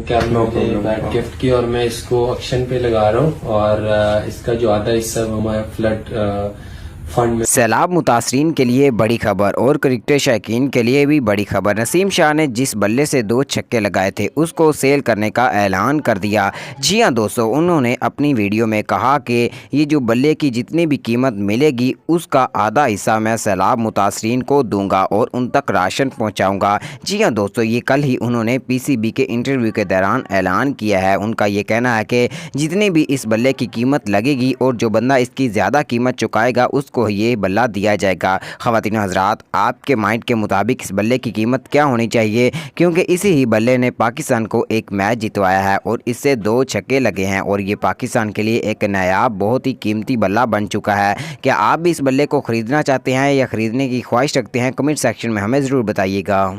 کہ آپ نے مجھے بیٹ گفٹ کی اور میں اس کو ایکشن پہ لگا رہا ہوں، اور اس کا جو آدھا حصہ وہ ہمارا فلڈ فنڈ میں۔ سیلاب متاثرین کے لیے بڑی خبر اور کرکٹ شائقین کے لیے بھی بڑی خبر۔ نسیم شاہ نے جس بلے سے 2 چھکے لگائے تھے اس کو سیل کرنے کا اعلان کر دیا۔ جی ہاں دوستو، انہوں نے اپنی ویڈیو میں کہا کہ یہ جو بلے کی جتنی بھی قیمت ملے گی اس کا آدھا حصہ میں سیلاب متاثرین کو دوں گا اور ان تک راشن پہنچاؤں گا۔ جی ہاں دوستو، یہ کل ہی انہوں نے پی سی بی کے انٹرویو کے دوران اعلان کیا ہے۔ ان کا یہ کہنا ہے کہ جتنی بھی اس بلے کی قیمت لگے گی اور جو بندہ اس کی زیادہ قیمت چکائے گا اس کو یہ بلہ دیا جائے گا۔ خواتین و حضرات، آپ کے مائنڈ کے مطابق اس بلے کی قیمت کیا ہونی چاہیے؟ کیونکہ اسی ہی بلے نے پاکستان کو ایک میچ جتوایا ہے اور اس سے 2 چھکے لگے ہیں اور یہ پاکستان کے لیے ایک نایاب بہت ہی قیمتی بلہ بن چکا ہے۔ کیا آپ بھی اس بلے کو خریدنا چاہتے ہیں یا خریدنے کی خواہش رکھتے ہیں؟ کمنٹ سیکشن میں ہمیں ضرور بتائیے گا۔